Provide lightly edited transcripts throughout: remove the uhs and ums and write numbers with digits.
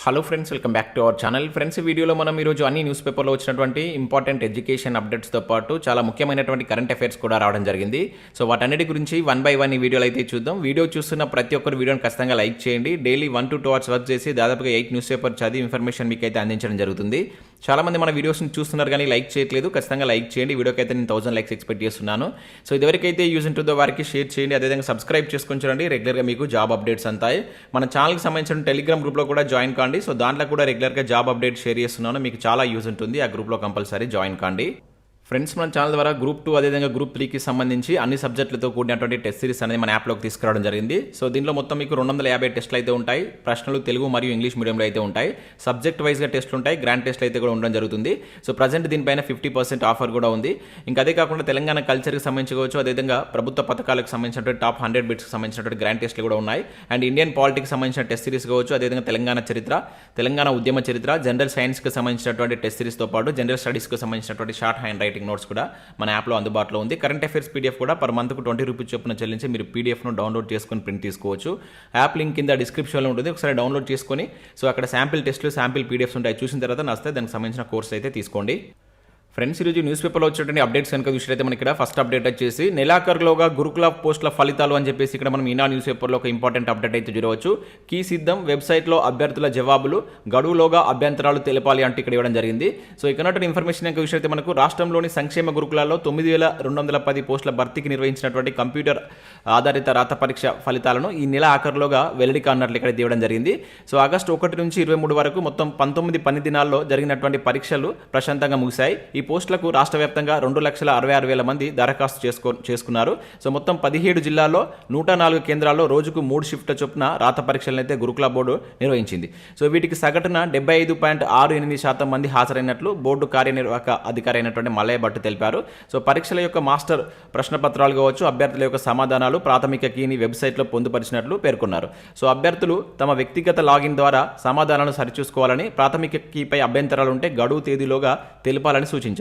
Hello friends, welcome back to our channel. Friends, ఈ వీడియోలో మనం ఈరోజు అన్ని న్యూస్ పేపర్లో వచ్చినటువంటి ఇంపార్టెంట్ ఎడ్యుకేషన్ అప్డేట్స్తో పాటు చాలా ముఖ్యమైనటువంటి కరెంట్ అఫైర్స్ కూడా రావడం జరిగింది. సో వాటన్నిటి గురించి వన్ బై వన్ ఈ వీడియోలో అయితే చూద్దాం. వీడియో చూస్తున్న ప్రతి ఒక్కరు వీడియోని ఖచ్చితంగా లైక్ చేయండి. డైలీ 1 to 2 hours వర్క్ చేసి దాదాపుగా 8 న్యూస్ పేపర్ చదివి ఇన్ఫర్మేషన్ మీకు అయితే అందించడం జరుగుతుంది. చాలామంది మన వీడియోస్ని చూస్తున్నారు కానీ లైక్ చేయట్లేదు. ఖచ్చితంగా లైక్ చేయండి. వీడియోకి అయితే నేను 1000 లైక్స్ ఎక్స్పెక్ట్ చేస్తున్నాను. సో ఇదివరకైతే యూజ్ ఉంటుందో వారికి షేర్ చేయండి. అదేవిధంగా సబ్స్క్రైబ్ చేసుకొని చూడండి. రెగ్యులర్గా మీకు జాబ్ అప్డేట్స్ అంతాయి. మన ఛానల్కి సంబంధించిన టెలిగ్రామ్ గ్రూప్లో కూడా జాయిన్ కాండి. సో దాంట్లో కూడా రెగ్యులర్గా జాబ్ అప్డేట్ షేర్ చేస్తున్నాను. మీకు చాలా యూజ్ ఉంటుంది. ఆ గ్రూప్లో కంపల్సరీ జాయిన్ కాండి. ఫ్రెండ్స్, మన ఛానల్ ద్వారా గ్రూప్ 2 అదేవిధంగా గ్రూప్ 3కి సంబంధించి అన్ని సబ్జెక్టులతో కూడినటువంటి టెస్ట్ సిరీస్ అనేది మన యాప్లోకి తీసుకురావడం జరిగింది. సో దీనిలో మొత్తం మీకు 250 టెస్టులు అయితే ఉంటాయి. ప్రశ్నలు తెలుగు మరియు ఇంగ్లీష్ మీడియంలో అయితే ఉంటాయి. సబ్జెక్ట్ వైజ్గా టెస్టులు ఉంటాయి. గ్రాండ్ టెస్ట్లు అయితే కూడా ఉండడం జరుగుతుంది. సో ప్రజెంట్ దీనిపైన 50% ఆఫర్ కూడా ఉంది. ఇంకా అదే కాకుండా తెలంగాణ కల్చర్కి సంబంధించుకోవచ్చు. అదేవిధంగా ప్రభుత్వ పథకాలకు సంబంధించినటువంటి టాప్ 100 బిట్స్కి సంబంధించినటువంటి గ్రాండ్ టెస్టులు కూడా ఉన్నాయి. అండ్ ఇండియన్ పాలిటిక్స్ సంబంధించిన టెస్ట్ సిరీస్ కావచ్చు. అదేవిధంగా తెలంగాణ చరిత్ర, తెలంగాణ ఉద్యమ చరిత్ర, జనరల్ సైన్స్కి సంబంధించినటువంటి టెస్ట్ సిరీస్తో పాటు జనరల్ స్టడీస్కి సంబంధించినటువంటి షార్ట్ హ్యాండ్ రైటింగ్ నోట్స్ కూడా మన యాప్లో అందుబాటులో ఉంది. కరెంట్ అఫైర్స్ పీడిఎఫ్ కూడా పర్ మంత్కు 20 రూపీస్ చొప్పున చెల్లించి మీరు పీడిఎఫ్ను డౌన్లోడ్ చేసుకొని ప్రింట్ తీసుకోవచ్చు. యాప్ లింక్ కింద డిస్క్రిప్షన్లో ఉంటుంది. ఒకసారి డౌన్లోడ్ చేసుకొని సో అక్కడ శాంపిల్ టెస్ట్లు, శాంపిల్ పీడిఎఫ్స్ ఉంటాయి. చూసిన తర్వాత నచ్చితే దానికి సంబంధించిన కోర్స్ అయితే తీసుకోండి. ఫ్రెండ్స్, ఈరోజు న్యూస్ పేపర్లో వచ్చేటువంటి అప్డేట్స్ కనుక చూసినట్లయితే మనకి ఇక్కడ ఫస్ట్ అప్డేట్ వచ్చేసి నెలాఖరులోగా గురుకుల పోస్టుల ఫలితాలు అని చెప్పేసి ఇక్కడ మనం ఈనా న్యూస్ పేపర్లో ఒక ఇంపార్టెంట్ అప్డేట్ అయితే చూడవచ్చు. కీ సిద్ధం, వెబ్సైట్లో అభ్యర్థుల జవాబులు, గడువులోగా అభ్యంతరాలు తెలపాలి అంటే ఇక్కడ ఇవ్వడం జరిగింది. సో ఇక్కడ ఇన్ఫర్మేషన్ కనుక చూసినట్లయితే మనకు రాష్ట్రంలోని సంక్షేమ గురుకులాల్లో 9210 పోస్టుల భర్తీకి నిర్వహించినటువంటి కంప్యూటర్ ఆధారిత రాత పరీక్ష ఫలితాలను ఈ నెల ఆఖరులోగా వెల్లడి కానున్నట్లు ఇక్కడ ఇవ్వడం జరిగింది. సో ఆగస్టు 1 నుంచి 23 వరకు మొత్తం 19 పని దినాల్లో జరిగినటువంటి పరీక్షలు ప్రశాంతంగా ముగిశాయి. ఈ పోస్టులకు రాష్ట్ర వ్యాప్తంగా 2,66,000 మంది దరఖాస్తు చేసుకున్నారు. సో మొత్తం 17 జిల్లాల్లో 104 కేంద్రాల్లో రోజుకు 3 షిఫ్ట్ల చొప్పున రాత పరీక్షలను అయితే గురుకుల బోర్డు నిర్వహించింది. సో వీటికి సగటున 75.68% మంది హాజరైనట్లు బోర్డు కార్యనిర్వాహక అధికారి అయినటువంటి మల్లయ్య భట్ తెలిపారు. సో పరీక్షల యొక్క మాస్టర్ ప్రశ్నపత్రాలు కావచ్చు, అభ్యర్థుల యొక్క సమాధానాలు ప్రాథమిక కీని వెబ్సైట్లో పొందుపరిచినట్లు పేర్కొన్నారు. సో అభ్యర్థులు తమ వ్యక్తిగత లాగిన్ ద్వారా సమాధానాలను సరిచూసుకోవాలని, ప్రాథమిక కీపై అభ్యంతరాలు ఉంటే గడువు తేదీలోగా తెలపాలని సూచించారు.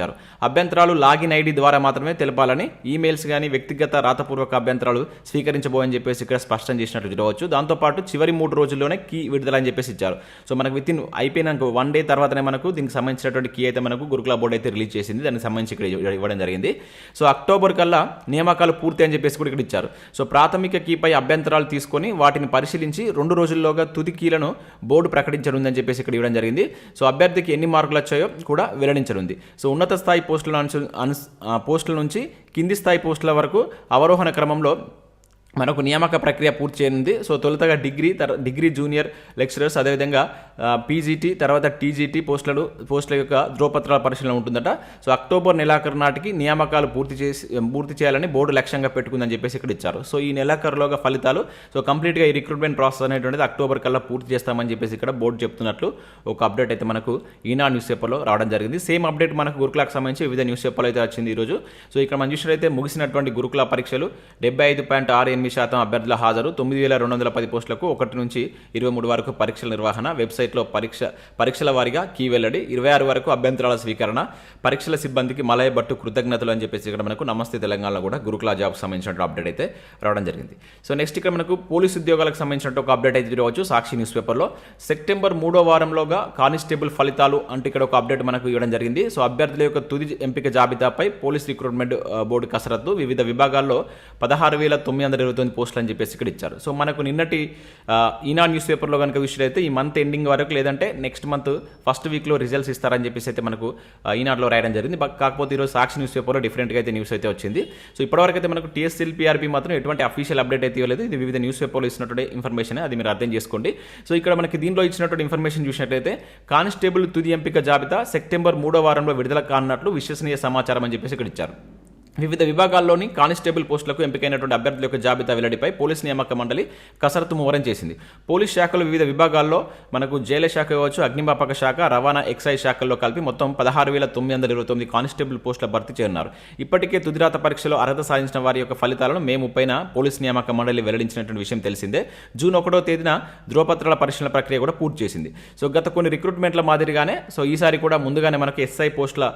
అభ్యంతరాలు లాగిన్ ఐడి ద్వారా మాత్రమే తెలపాలని, ఈమెయిల్స్ కానీ వ్యక్తిగత రాతపూర్వక అభ్యంతరాలు స్వీకరించబోయని చెప్పేసి ఇక్కడ స్పష్టం చేసినట్లు చూడవచ్చు. దాంతోపాటు చివరి 3 రోజుల్లోనే కీ విడుదల అని చెప్పేసి ఇచ్చారు. సో మనకు విత్ ఇన్ అయిపోయినాక 1 day తర్వాతనే మనకు దీనికి సంబంధించినటువంటి కీ అయితే మనకు గురుకుల బోర్డు అయితే రిలీజ్ చేసింది. దానికి సంబంధించి ఇక్కడ ఇవ్వడం జరిగింది. సో అక్టోబర్ కల్లా నియామకాలు పూర్తి అని చెప్పేసి కూడా ఇక్కడ ఇచ్చారు. సో ప్రాథమిక కీపై అభ్యంతరాలు తీసుకొని వాటిని పరిశీలించి 2 రోజుల్లోగా తుది కీలను బోర్డు ప్రకటించనుందని చెప్పేసి ఇక్కడ ఇవ్వడం జరిగింది. సో అభ్యర్థికి ఎన్ని మార్కులు వచ్చాయో కూడా వెల్లడించనుంది. సో ఉన్నత స్థాయి పోస్టుల నుంచి కింది స్థాయి పోస్టుల వరకు అవరోహణ క్రమంలో మనకు నియామక ప్రక్రియ పూర్తి చేయనుంది. సో తొలుతగా డిగ్రీ జూనియర్ లెక్చరర్స్, అదేవిధంగా పీజీటీ, తర్వాత టీజీటీ పోస్టుల యొక్క ధ్రువపత్రాల పరిశీలన ఉంటుందట. సో అక్టోబర్ నెలాఖరు నాటికి నియామకాలు పూర్తి చేయాలని బోర్డు లక్ష్యంగా పెట్టుకుందని చెప్పేసి ఇక్కడ ఇచ్చారు. సో ఈ నెలాఖరులోగా ఫలితాలు కంప్లీట్గా ఈ రిక్రూట్మెంట్ ప్రాసెస్ అనేటువంటిది అక్టోబర్ కల్లా పూర్తి చేస్తామని చెప్పేసి ఇక్కడ బోర్డు చెప్తున్నట్లు ఒక అప్డేట్ అయితే మనకు ఈనా న్యూస్ పేపర్లో రావడం జరిగింది. సేమ్ అప్డేట్ మనకు గురుకులకు సంబంధించి వివిధ న్యూస్ పేపర్లో అయితే వచ్చింది ఈరోజు. సో ఇక్కడ మనం చూసినట్లయితే ముగిసినటువంటి గురుకుల పరీక్షలు 75.68% అభ్యర్థుల హాజరు, 9210 పోస్టులకు 1 నుంచి 23 వరకు పరీక్షల నిర్వహణ, వెబ్సైట్లో పరీక్షల వారీగా కీ వెల్లడి, 26 వరకు అభ్యంతరాల స్వీకరణ, పరీక్షల సిబ్బందికి మలయ భట్టు కృతజ్ఞతలు అని చెప్పేసి ఇక్కడ మనకు నమస్తే తెలంగాణలో కూడా గురుకుల జాబ్కి సంబంధించిన అప్డేట్ అయితే రావడం జరిగింది. సో నెక్స్ట్ ఇక్కడ మనకు పోలీస్ ఉద్యోగాలకు సంబంధించిన ఒక అప్డేట్ అయితే చూడవచ్చు సాక్షి న్యూస్ పేపర్లో. సెప్టెంబర్ 3వ వారంలోగా కానిస్టేబుల్ ఫలితాలు అంటే ఇక్కడ ఒక అప్డేట్ మనకు ఇవ్వడం జరిగింది. సో అభ్యర్థుల యొక్క తుది ఎంపిక జాబితాపై పోలీస్ రిక్రూట్మెంట్ బోర్డు కసరత్తు, వివిధ విభాగాల్లో 16,929 పోస్టులు అని చెప్పేసి ఇక్కడ ఇచ్చారు. సో మనకు నిన్నటి ఈనా న్యూస్ పేపర్లో కనుక విషయాలైతే ఈ మంత్ ఎండింగ్ వరకు లేదంటే నెక్స్ట్ మంత్ ఫస్ట్ వీక్లో రిజల్ట్స్ ఇస్తారని చెప్పేసి అయితే మనకు ఈనాడులో రాయడం జరిగింది. కాకపోతే ఈరోజు సాక్షి న్యూస్ పేపర్లో డిఫరెంట్గా అయితే న్యూస్ అయితే వచ్చింది. సో ఇప్పటివరకు అయితే మనకు TSPSC మాత్రం ఎటువంటి అఫీషియల్ అప్డేట్ అయితే ఇవ్వలేదు. ఇది వివిధ న్యూస్ పేపర్లో ఇచ్చినటువంటి ఇన్ఫర్మేషన్, అది మీరు అర్థం చేసుకోండి. సో ఇక్కడ మనకి దీనిలో ఇచ్చినటువంటి ఇన్ఫర్మేషన్ చూసినట్లయితే కానిస్టేబుల్ తుది ఎంపిక జాబితా సెప్టెంబర్ 3వ వారంలో విడుదల కానున్నట్లు విశ్వసనీయ సమాచారం అని చెప్పేసి ఇక్కడ ఇచ్చారు. వివిధ విభాగాల్లోని కానిస్టేబుల్ పోస్టులకు ఎంపికైనటువంటి అభ్యర్థుల యొక్క జాబితా వెల్లడిపై పోలీస్ నియామక మండలి కసరత్తు ముమ్మరం చేసింది. పోలీస్ శాఖలు వివిధ విభాగాల్లో మనకు జైలు శాఖ కావచ్చు, అగ్నిమాపక శాఖ, రవాణా, ఎక్సైజ్ శాఖల్లో కలిపి మొత్తం 16,929 కానిస్టేబుల్ పోస్టుల భర్తీ చేయనున్నారు. ఇప్పటికే తుదిరాత పరీక్షలో అర్హత సాధించిన వారి యొక్క ఫలితాలను మే 30న పోలీస్ నియామక మండలి వెల్లడించినటువంటి విషయం తెలిసిందే. జూన్ 1వ తేదీన ధ్రువపత్రాల పరిశీలన ప్రక్రియ కూడా పూర్తి చేసింది. సో గత కొన్ని రిక్రూట్మెంట్ల మాదిరిగానే ఈసారి కూడా ముందుగానే మనకు SI పోస్టుల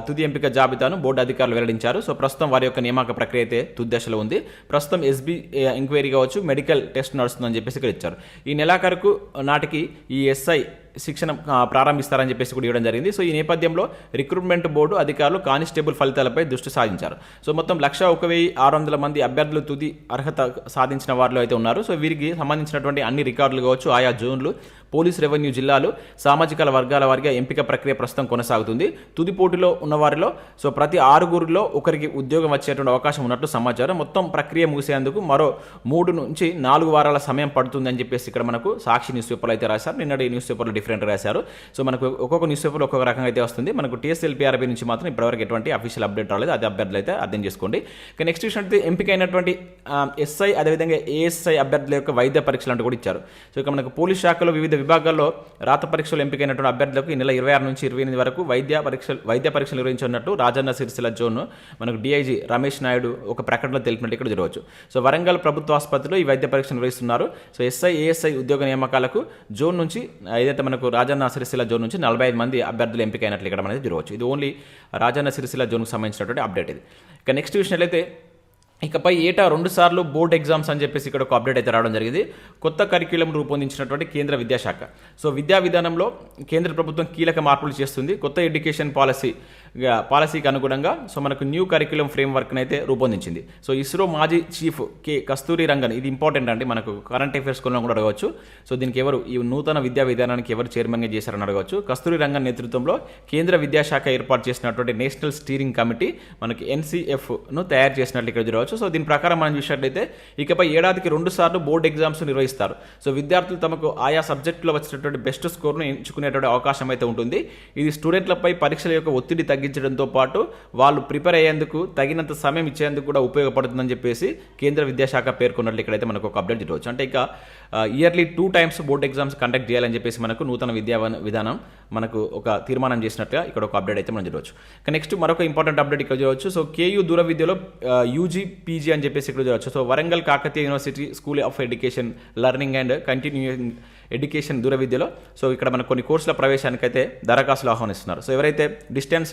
తుది ఎంపిక జాబితాను బోర్డు అధికారులు వెల్లడించారు. ఇచ్చారు. సో ప్రస్తుతం వారి యొక్క నియామక ప్రక్రియ అయితే తుది దశలో ఉంది. ప్రస్తుతం ఎస్బీ ఎంక్వైరీ కావచ్చు, మెడికల్ టెస్ట్ నడుస్తుందని చెప్పేసి ఇక్కడ ఇచ్చారు. ఈ నెలాఖరుకు నాటికి ఈ ఎస్ఐ శిక్షణ ప్రారంభిస్తారని చెప్పేసి కూడా ఇవ్వడం జరిగింది. సో ఈ నేపథ్యంలో రిక్రూట్మెంట్ బోర్డు అధికారులు కానిస్టేబుల్ ఫలితాలపై దృష్టి సారించారు. సో మొత్తం 101,600 మంది అభ్యర్థులు తుది అర్హత సాధించిన వారిలో అయితే ఉన్నారు. సో వీరికి సంబంధించినటువంటి అన్ని రికార్డులు కావచ్చు, ఆయా జోన్లు, పోలీస్ రెవెన్యూ జిల్లాలు, సామాజిక వర్గాల వారిగా ఎంపిక ప్రక్రియ ప్రస్తుతం కొనసాగుతుంది. తుది పోటీలో ఉన్న వారిలో సో ప్రతి 6 ఒకరికి ఉద్యోగం వచ్చేటువంటి అవకాశం ఉన్నట్లు సమాచారం. మొత్తం ప్రక్రియ ముగిసేందుకు మరో 3 నుంచి 4 వారాల సమయం పడుతుందని చెప్పేసి ఇక్కడ మనకు సాక్షి న్యూస్ పేపర్లో అయితే రాశారు. నిన్నటి న్యూస్ పేపర్లో డిఫరెంట్ రాశారు. సో మనకు ఒక్కొక్క న్యూస్ పేపర్ ఒక్కొక్క రకంగా అయితే వస్తుంది. మనకు TSLPRB నుంచి మాత్రం ఇప్పటివరకు ఎటువంటి అఫీషియల్ అప్డేట్ రాలేదు. అది అభ్యర్థులు అయితే అర్థం చేసుకోండి. ఇక నెక్స్ట్ విషయం అయితే ఎంపికైనటువంటి ఎస్ఐ అదేవిధంగా ఏఎస్ఐ అభ్యర్థుల యొక్క వైద్య పరీక్షలు అంటూ కూడా ఇచ్చారు. సో ఇక మనకు పోలీస్ శాఖలో వివిధ విభాగాల్లో రాత పరీక్షలు ఎంపికైనటువంటి అభ్యర్థులకు ఈ నెల 26 నుంచి 28 వరకు వైద్య పరీక్షలు నిర్వహించినట్టు రాజన్న సిరిసిల్ల జోన్ మనకు DIG రమేష్ నాయుడు ఒక ప్రకటనలో తెలిపినట్టు ఇక్కడ జరగవచ్చు. సో వరంగల్ ప్రభుత్వ ఆసుపత్రిలో ఈ వైద్య పరీక్ష నిర్వహిస్తున్నారు. సో ఎస్ఐ ఏఎస్ఐ ఉద్యోగ నియామకాలకు జోన్ నుంచి ఏదైతే మనకు రాజన్న సిరిసిల్ల జోన్ నుంచి 45 మంది అభ్యర్థులు ఎంపికైనట్లు ఇక్కడ మనకి జరగవచ్చు. ఇది ఓన్లీ రాజన్న సిరిసిల్ల జోన్కు సంబంధించినటువంటి అప్డేట్ ఇది. ఇక నెక్స్ట్ విషయం అయితే ఇకపై ఏటా 2 సార్లు బోర్డ్ ఎగ్జామ్స్ అని చెప్పేసి ఇక్కడ ఒక అప్డేట్ అయితే రావడం జరిగింది. కొత్త కరిక్యులం రూపొందించినటువంటి కేంద్ర విద్యాశాఖ. సో విద్యా విధానంలో కేంద్ర ప్రభుత్వం కీలక మార్పులు చేస్తుంది. కొత్త ఎడ్యుకేషన్ పాలసీకి అనుగుణంగా సో మనకు న్యూ కరిక్యులం ఫ్రేమ్వర్క్ని అయితే రూపొందించింది. సో ఇస్రో మాజీ చీఫ్ కస్తూరి రంగన్, ఇది ఇంపార్టెంట్ అండి, మనకు కరెంట్ అఫైర్స్ కూడా అడగవచ్చు. సో దీనికి ఎవరు ఈ నూతన విద్యా విధానానికి ఎవరు చైర్మన్గా చేశారని అడగవచ్చు. కస్తూరి రంగన్ నేతృత్వంలో కేంద్ర విద్యాశాఖ ఏర్పాటు చేసినటువంటి నేషనల్ స్టీరింగ్ కమిటీ మనకి NCFను తయారు చేసినట్లు ఇక్కడ జరగవచ్చు. సో దీని ప్రకారం మనం చూసినట్లయితే ఇకపై ఏడాదికి 2 సార్లు బోర్డు ఎగ్జామ్స్ నిర్వహిస్తారు. సో విద్యార్థులు తమకు ఆయా సబ్జెక్టులో వచ్చినటువంటి బెస్ట్ స్కోర్ను ఎంచుకునేటువంటి అవకాశం అయితే ఉంటుంది. ఇది స్టూడెంట్లపై పరీక్షల యొక్క ఒత్తిడి తగ్గించడంతో పాటు వాళ్ళు ప్రిపేర్ అయ్యేందుకు తగినంత సమయం ఇచ్చేందుకు కూడా ఉపయోగపడుతుందని చెప్పేసి కేంద్ర విద్యాశాఖ పేర్కొన్నట్లు ఇక్కడైతే మనకు ఒక అప్డేట్ జరగవచ్చు. అంటే ఇక yearly 2 times board exams conduct చేయాలని చెప్పేసి మనకు నూతన విద్యా విధానం మనకు ఒక తీర్మానం చేసినట్టుగా ఇక్కడ ఒక అప్డేట్ అయితే మనం జరగవచ్చు. నెక్స్ట్ మరొక ఇంపార్టెంట్ అప్డేట్ ఇక్కడ జరగవచ్చు. సో KU దూర విద్యలో UG PG అని చెప్పేసి ఇక్కడ జరగవచ్చు. So Warangal Kakatiya university school of education learning and continuing education దూర విద్యలో సో ఇక్కడ మనకు కొన్ని కోర్సుల ప్రవేశానికి అయితే దరఖాస్తులు ఆహ్వానిస్తున్నారు. సో ఎవరైతే డిస్టెన్స్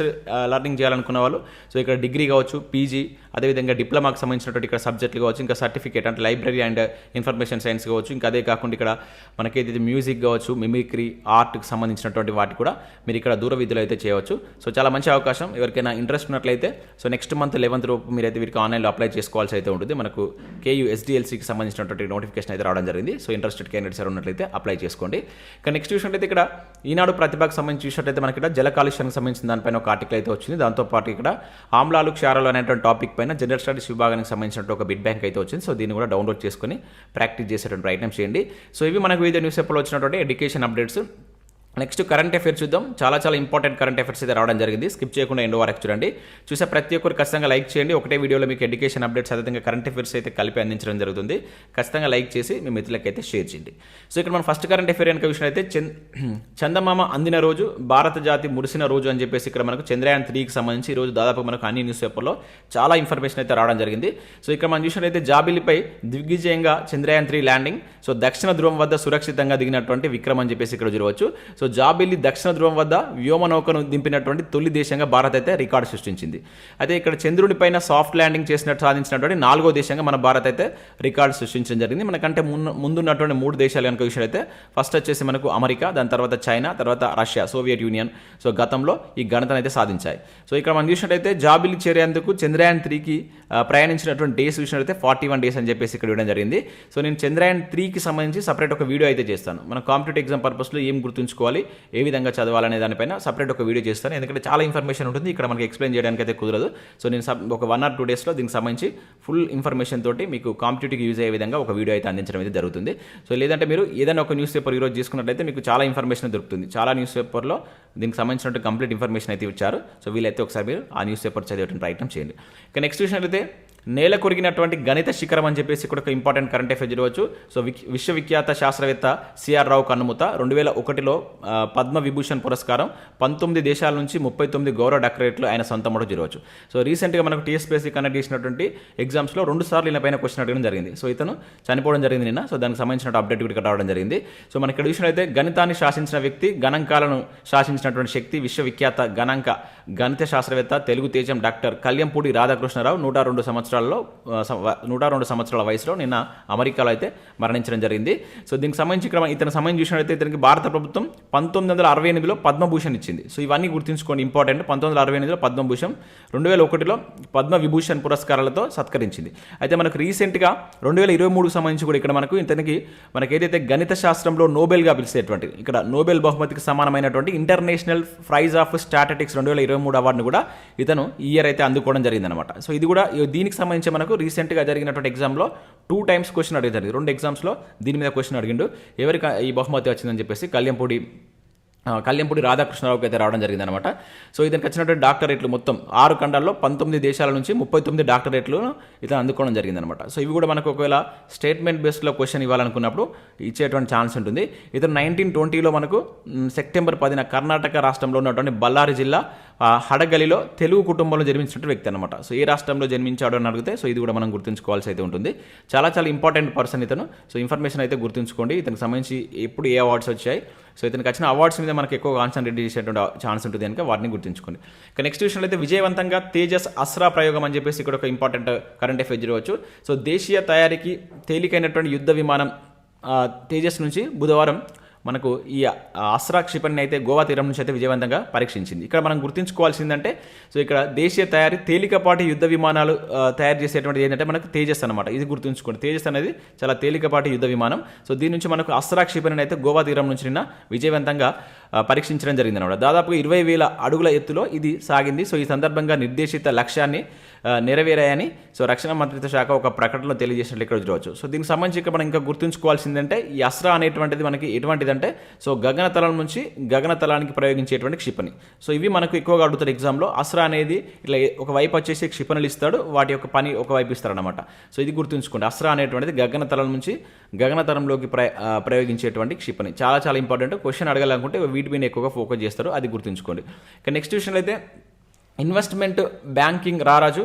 లెర్నింగ్ చేయాలనుకున్న వాళ్ళు సో ఇక్కడ డిగ్రీ కావచ్చు, PG, అదేవిధంగా డిప్లొమాకి సంబంధించినటువంటి ఇక్కడ సబ్జెక్టులు కావచ్చు, ఇంకా సర్టిఫికేట్ అంటే లైబ్రరీ అండ్ ఇన్ఫర్మేషన్ సైన్స్ కావచ్చు, ఇంకా అదే కాకుండా ఇక్కడ మనకి ఏదైతే మ్యూజిక్ కావచ్చు, మిమిక్రీ, ఆర్ట్కి సంబంధించినటువంటి వాటి కూడా మీరు ఇక్కడ దూర విద్యలో అయితే చేయవచ్చు. సో చాలా మంచి అవకాశం. ఎవరికైనా ఇంట్రెస్ట్ ఉన్నట్లయితే సో నెక్స్ట్ మంత్ 11th లోపు మీరైతే వీరికి ఆన్లైన్లో అప్లై చేసుకోవాల్సి అయితే ఉంటుంది. మనకు KU SDLCకి సంబంధించినటువంటి నోటిఫికేషన్ అయితే రావడం జరిగింది. సో ఇంట్రెస్టెడ్ క్యాండిడేట్స్ ఉన్నట్లయితే అప్లై చేసుకోండి. ఇక నెక్స్ట్ చూసినట్లయితే ఇక్కడ ఈనాడు ప్రతిభకు సంబంధించి చూసినట్లయితే మనకి ఇక్కడ జల కాలుష్యానికి సంబంధించిన దానిపైన ఒక ఆర్టికల్ అయితే వచ్చింది. దాంతోపాటు ఇక్కడ ఆమ్లాలు, క్షారాలు అనేటువంటి టాపిక్ పైన జనరల్ స్టడీస్ విభాగానికి సంబంధించినట్టు ఒక బిడ్ బ్యాంక్ అయితే వచ్చింది. సో దీన్ని కూడా డౌన్లోడ్ చేసుకొని ప్రాక్టీస్ చేసేటువంటి ప్రయత్నం చేయండి. సో ఇవి మనకు వివిధ న్యూస్ పేపర్లో వచ్చినటువంటి education updates. Next current affairs చూద్దాం. చాలా ఇంపార్టెంట్ కరెంట్ అఫైర్స్ అయితే రావడం జరిగింది. స్కిప్ చేయకుండా ఎండ్ వరకు చూడండి. చూసే ప్రతి ఒక్కరు ఖచ్చితంగా లైక్ చేయండి. ఒకటే వీడియోలో మీకు ఎడ్యుకేషన్ అప్డేట్స్ అదేవిధంగా కరెంట్ అఫైర్స్ అయితే కలిపి అందించడం జరుగుతుంది. ఖచ్చితంగా లైక్ చేసి మీ మిత్రులకైతే షేర్ చేయండి. సో ఇక్కడ మన ఫస్ట్ కరెంట్ అఫైర్ కనుక విషయం అయితే చందమామ అందిన రోజు, భారత జాతి మురిసిన రోజు అని చెప్పేసి ఇక్కడ మనకు చంద్రయాన్ 3కి సంబంధించి ఈరోజు దాదాపు మనకు అన్ని న్యూస్ పేపర్లో చాలా ఇన్ఫర్మేషన్ అయితే రావడం జరిగింది. సో ఇక్కడ మనం చూసినట్లయితే జాబిలిపై దిగ్విజయంగా చంద్రయాన్ 3 ల్యాండింగ్. సో దక్షిణ ధ్రువం వద్ద సురక్షితంగా దిగినటువంటి విక్రమ్ అని చెప్పేసి ఇక్కడ చూడవచ్చు. సో జాబిల్లి దక్షిణ ధ్రువం వద్ద వ్యోమనౌకను దింపినటువంటి తొలి దేశంగా భారత్ అయితే రికార్డు సృష్టించింది. అయితే ఇక్కడ చంద్రుడి పైన సాఫ్ట్ ల్యాండింగ్ సాధించినటువంటి 4వ దేశంగా మన భారత్ అయితే రికార్డు సృష్టించడం జరిగింది. మనకంటే ముందున్నటువంటి 3 దేశాలు కనుక విషయం అయితే ఫస్ట్ వచ్చేసి మనకు అమెరికా, దాని తర్వాత చైనా, తర్వాత రష్యా, సోవియట్ యూనియన్. సో గతంలో ఈ ఘనతను అయితే సాధించాయి. సో ఇక్కడ మనం చూసినట్టయితే జాబిల్లి చేరేందుకు చంద్రయాన్ 3కి ప్రయాణించినటువంటి డేస్ చూసినట్టయితే 41 డేస్ అని చెప్పేసి ఇక్కడ ఇవ్వడం జరిగింది. సో నేను చంద్రయాన్ 3కి సంబంధించి సపరేట్ ఒక వీడియో అయితే చేస్తాను. మన కాంపిటేటివ్ ఎగ్జామ్ పర్పస్లో ఏం గుర్తుంచుకోవాలి, ఏ విధంగా చదవాలనే దానిపైన సపరేట్ ఒక వీడియో చేస్తాను. ఎందుకంటే చాలా ఇన్ఫర్మేషన్ ఉంటుంది, ఇక్కడ మనకి ఎక్స్ప్లెయిన్ చేయడానికి అయితే కుదరదు. సో నేను ఒక 1 or 2 డేస్లో దీనికి సంబంధించి ఫుల్ ఇన్ఫర్మేషన్ తోటి మీకు కాంపిటేటివ్ యూజ్ అయ్యే విధంగా ఒక వీడియో అయితే అందించడం అయితే జరుగుతుంది. సో లేదంటే మీరు ఏదైనా ఒక న్యూస్ పేపర్ ఈరోజు తీసుకున్నట్లయితే మీకు చాలా ఇన్ఫర్మేషన్ దొరుకుతుంది. చాలా న్యూస్ పేపర్లో దీనికి సంబంధించినట్టు కంప్లీట్ ఇన్ఫర్మేషన్ అయితే ఇచ్చారు. సో వీలైతే ఒకసారి మీరు ఆ న్యూస్ పేపర్ చదివేటువంటి ప్రయత్నం చేయండి. ఇక నెక్స్ట్ విషయం అయితే నేల కొరిగినటువంటి గణిత శిఖరం అని చెప్పేసి ఇక్కడ ఒక ఇంపార్టెంట్ కరెంట్ అఫైర్ చూడవచ్చు. సో విశ్వవిఖ్యాత శాస్త్రవేత్త సిఆర్ రావు కన్నుమూత 2001లో పద్మ విభూషణ్ పురస్కారం 19 దేశాల నుంచి 39 గౌరవ డాక్టరేట్లు ఆయన సొంతమో చూడవచ్చు. సో రీసెంట్గా మనకు TSPSC కండక్ట్ చేసినటువంటి ఎగ్జామ్స్లో 2 సార్లు ఈయన పైన క్వశ్చన్ అడగడం జరిగింది. సో ఇతను చనిపోవడం జరిగింది నిన్న. సో దానికి సంబంధించిన అప్డేట్ కూడా రావడం జరిగింది. సో మనకి ఇక్కడ చూసినట్లయితే గణితాన్ని శాసించిన వ్యక్తి, గణాంకాలను శాసించినటువంటి శక్తి, విశ్వవిఖ్యాత గణిత శాస్త్రవేత్త, తెలుగు తేజం డాక్టర్ కళ్యంపూడి రాధాకృష్ణరావు 102 సంవత్సరాల వయసులో నిన్న అమెరికాలో అయితే మరణించడం జరిగింది. సో దీనికి సంబంధించి ఇక్కడ ఇతను సంబంధించి చూసినట్లయితే ఇతనికి భారత ప్రభుత్వం 1968లో పద్మభూషణ్ ఇచ్చింది. సో ఇవన్నీ గుర్తుంచుకోండి, ఇంపార్టెంట్. 1968లో పద్మభూషణ్, 2001లో పద్మ విభూషణ్ పురస్కారాలతో సత్కరించింది. అయితే మనకు రీసెంట్గా 2023కు సంబంధించి కూడా ఇక్కడ మనకి ఏదైతే గణిత శాస్త్రంలో నోబెల్గా పిలిచేటువంటి, ఇక్కడ నోబెల్ బహుమతికి సమానమైనటువంటి ఇంటర్నేషనల్ ప్రైజ్ ఆఫ్ స్టాటిస్టిక్స్ 2023 అవార్డును కూడా ఇతను ఈ ఇయర్ అయితే అందుకోవడం జరిగిందనమాట. సో ఇది కూడా దీనికి సంబంధించి మనకు రీసెంట్గా జరిగినటువంటి ఎగ్జామ్లో 2 times క్వశ్చన్ అడిగారు. 2 ఎగ్జామ్స్లో దీని మీద క్వశ్చన్ అడిగిండు, ఎవరికి ఈ బహుమతి వచ్చిందని చెప్పేసి కళ్యంపూడి రాధాకృష్ణరావుకి అయితే రావడం జరిగిందనమాట. సో ఇతనికి వచ్చినటువంటి డాక్టరేట్లు మొత్తం 6 ఖండాల్లో 19 దేశాల నుంచి 39 డాక్టరేట్లు ఇతను అందుకోవడం జరిగిందనమాట. సో ఇవి కూడా మనకు ఒకవేళ స్టేట్మెంట్ బేస్డ్లో క్వశ్చన్ ఇవ్వాలనుకున్నప్పుడు ఇచ్చేటువంటి ఛాన్స్ ఉంటుంది. ఇతను 1920లో మనకు సెప్టెంబర్ 10న కర్ణాటక రాష్ట్రంలో ఉన్నటువంటి బళ్ళారి జిల్లా హడగలిలో తెలుగు కుటుంబంలో జన్మించినటువంటి వ్యక్తి అనమాట. సో ఏ రాష్ట్రంలో జన్మించాడు అని అడిగితే సో ఇది కూడా మనం గుర్తుంచుకోవాల్సి అయితే ఉంటుంది. చాలా ఇంపార్టెంట్ పర్సన్ ఇతను. సో ఇన్ఫర్మేషన్ అయితే గుర్తుంచుకోండి. ఇతనికి సంబంధించి ఎప్పుడు ఏ అవార్డ్స్ వచ్చాయి, సో ఇతనికి వచ్చిన అవార్డ్స్ మీద మనకి ఎక్కువ కాన్సన్ట్రేట్ చేసేటువంటి ఛాన్స్ ఉంటుంది కనుక వాటిని గుర్తుంచుకోండి. ఇక నెక్స్ట్ విషయంలో అయితే విజయవంతంగా తేజస్ అస్త్రా ప్రయోగం అని చెప్పేసి ఇక్కడ ఒక ఇంపార్టెంట్ కరెంట్ అఫైర్ చూడవచ్చు. సో దేశీయ తయారీకి తేలికైనటువంటి యుద్ధ విమానం తేజస్ నుంచి బుధవారం మనకు ఈ అస్త్రా క్షిపణిని అయితే గోవా తీరం నుంచి అయితే విజయవంతంగా పరీక్షించింది. ఇక్కడ మనం గుర్తుంచుకోవాల్సిందంటే సో ఇక్కడ దేశీయ తయారీ తేలికపాటి యుద్ధ విమానాలు తయారు చేసేటువంటిది ఏంటంటే మనకు తేజస్ అనమాట. ఇది గుర్తుంచుకోండి, తేజస్ అనేది చాలా తేలికపాటి యుద్ధ విమానం. సో దీని నుంచి మనకు అస్త్రా క్షిపణిని అయితే గోవా తీరం నుంచి నిన్న విజయవంతంగా పరీక్షించడం జరిగింది అనమాట. దాదాపుగా 20,000 అడుగుల ఎత్తులో ఇది సాగింది. సో ఈ సందర్భంగా నిర్దేశిత లక్ష్యాన్ని నెరవేరాయని సో రక్షణ మంత్రిత్వ శాఖ ఒక ప్రకటనలో తెలియజేసినట్లు ఇక్కడ చూడవచ్చు. సో దీనికి సంబంధించి ఇక్కడ మనం ఇంకా గుర్తుంచుకోవాల్సిందంటే ఈ అస్త్రా అనేటువంటిది మనకి ఎటువంటిదంటే సో గగనతలం నుంచి గగనతలానికి ప్రయోగించేటువంటి క్షిపణి. సో ఇవి మనకు ఎక్కువగా అడుగుతారు ఎగ్జామ్లో. అస్త్రా అనేది ఇట్లా ఒక వైపు వచ్చేసి క్షిపణులు ఇస్తాడు, వాటి యొక్క పని ఒక వైపు ఇస్తారనమాట. సో ఇది గుర్తుంచుకోండి, అస్త్రా అనేటువంటిది గగనతలం నుంచి గగనతలంలోకి ప్రయోగించేటువంటి క్షిపణి. చాలా ఇంపార్టెంట్. క్వశ్చన్ అడగాలనుకుంటే వీటి మీద ఎక్కువగా ఫోకస్ చేస్తారు, అది గుర్తుంచుకోండి. ఇక నెక్స్ట్ విషయంలో అయితే ఇన్వెస్ట్మెంట్ బ్యాంకింగ్ రారాజు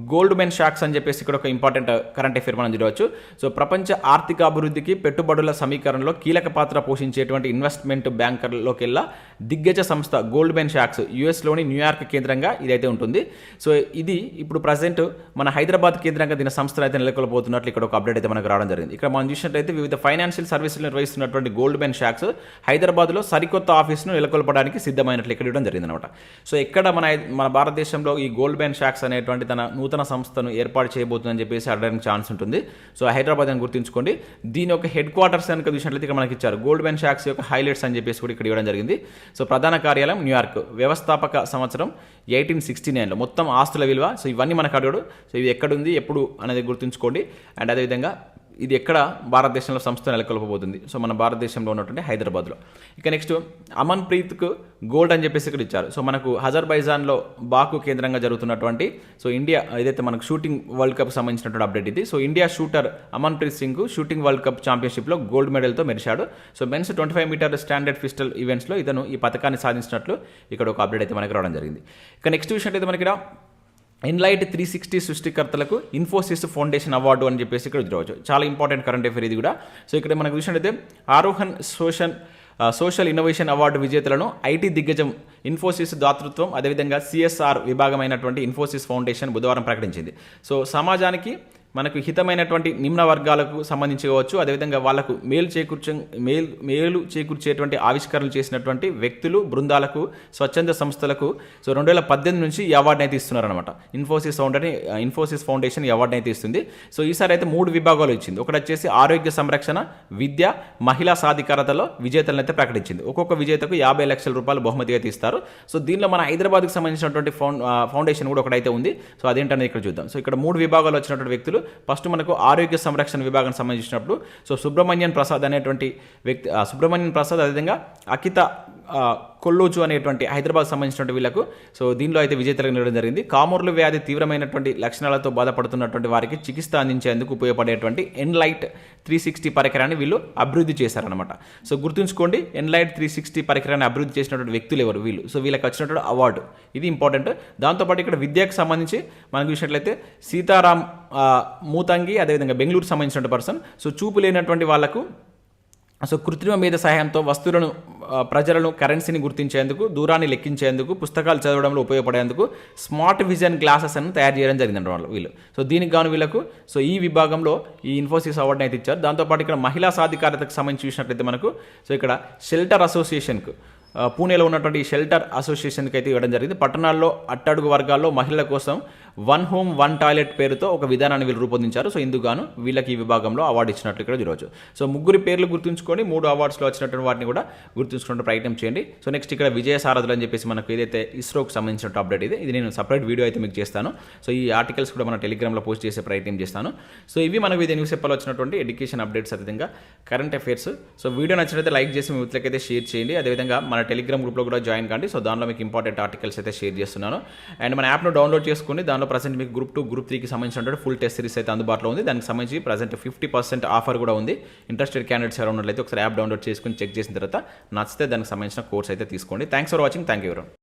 గోల్డ్మెన్ షాక్స్ అని చెప్పేసి ఇక్కడ ఒక ఇంపార్టెంట్ కరెంట్ అఫైర్ మనం చూడవచ్చు. సో ప్రపంచ ఆర్థిక అభివృద్ధికి పెట్టుబడుల సమీకరణలో కీలక పాత్ర పోషించేటువంటి ఇన్వెస్ట్మెంట్ బ్యాంకర్లోకెల్లా దిగ్గజ సంస్థ గోల్డ్మెన్ షాక్స్ యుఎస్లోని న్యూయార్క్ కేంద్రంగా ఇదైతే ఉంటుంది. సో ఇది ఇప్పుడు ప్రజెంట్ మన హైదరాబాద్ కేంద్రంగా దీని సంస్థలు అయితే నెలకొల్పోతున్నట్లు ఇక్కడ ఒక అప్డేట్ అయితే మనకు రావడం జరిగింది. ఇక్కడ మనం చూసినట్లయితే వివిధ ఫైనాన్షియల్ సర్వీసులు నిర్వహిస్తున్నటువంటి గోల్డ్మెన్ షాక్స్ హైదరాబాద్లో సరికొత్త ఆఫీస్ను నెలకొల్పడానికి సిద్ధమైనట్లు ఇక్కడ ఇవ్వడం జరిగింది అనమాట. సో ఎక్కడ మన భారతదేశంలో ఈ గోల్డ్మెన్ షాక్స్ అనేటువంటి తన నూతన సంస్థను ఏర్పాటు చేయబోతుందని చెప్పేసి అడగడానికి ఛాన్స్ ఉంటుంది. సో హైదరాబాద్ అని గుర్తుంచుకోండి. దీని యొక్క హెడ్ క్వార్టర్స్ కనుక చూసినట్లయితే ఇక్కడ మనకి ఇచ్చారు. గోల్డ్మెన్ షాక్స్ యొక్క హైలైట్స్ అని చెప్పేసి కూడా ఇక్కడ ఇవ్వడం జరిగింది. సో ప్రధాన కార్యాలయం న్యూయార్క్, వ్యవస్థాపక సంవత్సరం 1869లో, మొత్తం ఆస్తుల విలువ. సో ఇవన్నీ మనకు అడగడు. సో ఇది ఎక్కడుంది ఎప్పుడు అనేది గుర్తుంచుకోండి. అండ్ అదేవిధంగా ఇది ఎక్కడ భారతదేశంలో సంస్థ నెలకొల్పబోతుంది. సో మన భారతదేశంలో ఉన్నటువంటి హైదరాబాద్లో. ఇక నెక్స్ట్ అమన్ ప్రీత్కు గోల్డ్ అని చెప్పేసి ఇక్కడ ఇచ్చారు. సో మనకు అజర్బైజాన్లో బాకు కేంద్రంగా జరుగుతున్నటువంటి సో ఇండియా ఏదైతే మనకు షూటింగ్ వరల్డ్ కప్ సంబంధించినటువంటి అప్డేట్ ఇది. So India shooter Aman Preet Singh shooting world cup ఛాంపియన్షిప్లో గోల్డ్ మెడల్తో మెరిశాడు. So men's 25 metre standard pistol ఈవెంట్స్లో ఇతను ఈ పథకాన్ని సాధించినట్లు ఇక్కడ ఒక అప్డేట్ అయితే మనకి రావడం జరిగింది. ఇక నెక్స్ట్ విషయం అయితే మనకి ఎన్లైట్ 360 సృష్టికర్తలకు ఇన్ఫోసిస్ ఫౌండేషన్ అవార్డు అని చెప్పేసి ఇక్కడ చూడవచ్చు. చాలా ఇంపార్టెంట్ కరెంట్ అఫైర్ ఇది కూడా. సో ఇక్కడ మనకు చూసినట్లయితే ఆరోహన్ సోషల్ ఇన్నోవేషన్ అవార్డు విజేతలను ఐటీ దిగ్గజం ఇన్ఫోసిస్ దాతృత్వం అదేవిధంగా సిఎస్ఆర్ విభాగమైనటువంటి ఇన్ఫోసిస్ ఫౌండేషన్ బుధవారం ప్రకటించింది. సో సమాజానికి మనకు హితమైనటువంటి నిమ్న వర్గాలకు సంబంధించి కావచ్చు, అదేవిధంగా వాళ్లకు మేలు చేకూర్చేటువంటి ఆవిష్కరణలు చేసినటువంటి వ్యక్తులు, బృందాలకు, స్వచ్ఛంద సంస్థలకు సో 2018 నుంచి ఈ అవార్డుని అయితే ఇస్తున్నారనమాట. ఇన్ఫోసిస్ ఫౌండేషన్ ఈ అవార్డుని అయితే ఇస్తుంది. సో ఈసారి అయితే 3 విభాగాలు ఇచ్చింది. ఒకటి వచ్చేసి ఆరోగ్య సంరక్షణ, విద్య, మహిళా సాధికారతలో విజేతలను అయితే ప్రకటించింది. ఒక్కొక్క విజేతకు 50 లక్షల రూపాయలు బహుమతి అయితే ఇస్తారు. సో దీనిలో మన హైదరాబాద్కి సంబంధించినటువంటి ఫౌండేషన్ కూడా ఒకటైతే ఉంది. సో అదేంటనేది ఇక్కడ చూద్దాం. సో ఇక్కడ 3 విభాగాలు వచ్చినటువంటి వ్యక్తులు. ఫస్ట్ మనకు ఆరోగ్య సంరక్షణ విభాగం సంబంధించినప్పుడు సో సుబ్రహ్మణ్యన్ ప్రసాద్ అనేటువంటి వ్యక్తి, సుబ్రహ్మణ్యన్ ప్రసాద్, అదేవిధంగా కొల్లోజు అనేటువంటి హైదరాబాద్ సంబంధించినటువంటి వీళ్ళకు సో దీనిలో అయితే విజేతలుగా నిలవడం జరిగింది. కామర్లు వ్యాధి తీవ్రమైనటువంటి లక్షణాలతో బాధపడుతున్నటువంటి వారికి చికిత్స అందించేందుకు ఉపయోగపడేటువంటి ఎన్లైట్ 360 పరికరాన్ని వీళ్ళు అభివృద్ధి చేశారనమాట. సో గుర్తుంచుకోండి, ఎన్లైట్ 360 పరికరాన్ని అభివృద్ధి చేసినటువంటి వ్యక్తులు ఎవరు వీళ్ళు. సో వీళ్ళకి వచ్చినటువంటి అవార్డు ఇది ఇంపార్టెంట్. దాంతోపాటు ఇక్కడ విద్యకు సంబంధించి మనకు చూసినట్లయితే సీతారాం మూతంగి, అదేవిధంగా బెంగళూరు సంబంధించిన పర్సన్. సో చూపు లేనటువంటి వాళ్ళకు సో కృత్రిమ మేధ సహాయంతో వస్తువులను, ప్రజలను, కరెన్సీని గుర్తించేందుకు, దూరాన్ని లెక్కించేందుకు, పుస్తకాలు చదవడంలో ఉపయోగపడేందుకు స్మార్ట్ విజన్ గ్లాసెస్ అని తయారు చేయడం జరిగిందండి వీళ్ళు. సో దీనికి గాను వీళ్ళకు సో ఈ విభాగంలో ఈ ఇన్ఫోసిస్ అవార్డుని అయితే ఇచ్చారు. దాంతోపాటు ఇక్కడ మహిళా సాధికారతకు సంబంధించి చూసినట్లయితే మనకు సో ఇక్కడ షెల్టర్ అసోసియేషన్కు, పూణేలో ఉన్నటువంటి షెల్టర్ అసోసియేషన్కి అయితే ఇవ్వడం జరిగింది. పట్టణాల్లో అట్టడుగు వర్గాల్లో మహిళల కోసం 1 హోమ్ 1 టాయిలెట్ పేరుతో ఒక విధానాన్ని వీళ్ళు రూపొందించారు. సో ఇందుకు వీళ్ళకి ఈ విభాగంలో అవార్డు ఇచ్చినట్లు ఇక్కడ చూడవచ్చు. సో ముగ్గురి పేర్లు గుర్తుంచుకొని 3 అవార్డ్స్లో వచ్చినటువంటి వాటిని కూడా గుర్తుంచుకునే ప్రయత్నం చేయండి. సో నెక్స్ట్ ఇక్కడ విజయ సారథులు అని చెప్పేసి మనకు ఏదైతే ఇస్రోకి సంబంధించిన అప్డేట్ ఇది నేను సపరేట్ వీడియో అయితే మీకు చేస్తాను. సో ఈ ఆర్టికల్స్ కూడా మన టెలిగ్రామ్లో పోస్ట్ చేసే ప్రయత్నం చేస్తాను. సో ఇవి మనకు ఇదే న్యూస్ పేపర్లో వచ్చినటువంటి ఎడ్యుకేషన్ అప్డేట్స్, అదేవిధంగా కరెంట్ అఫైర్స్. సో వీడియో నచ్చినట్లయితే లైక్ చేసి మీ మిత్రులకైతే షేర్ చేయండి. అదేవిధంగా మన టెలిగ్రామ్ గ్రూప్లో కూడా జాయిన్ కండి. సో దానిలో మీకు ఇంపార్టెంట్ ఆర్టికల్స్ అయితే షేర్ చేస్తున్నాను. అండ్ మన యాప్ను డౌన్లోడ్ చేసుకుని దానిలో ప్రజెంట్ మీకు గ్రూప్ 2, గ్రూప్ 3కి సంబంధించినటువంటి ఫుల్ టెస్ట్ సిరీస్ అయితే అందుబాటులో ఉంది. దానికి సంబంధించి ప్రజెంట్ 50% ఆఫర్ కూడా ఉంది. ఇంట్రెస్టెడ్ క్యాండిడేట్స్ ఎవరు ఉన్నట్లయితే ఒకసారి యాప్ డౌన్లోడ్ చేసుకుని చెక్ చేసిన తర్వాత నచ్చితే దానికి సంబంధించిన కోర్స్ అయితే తీసుకోండి. Thanks for watching. Thank you.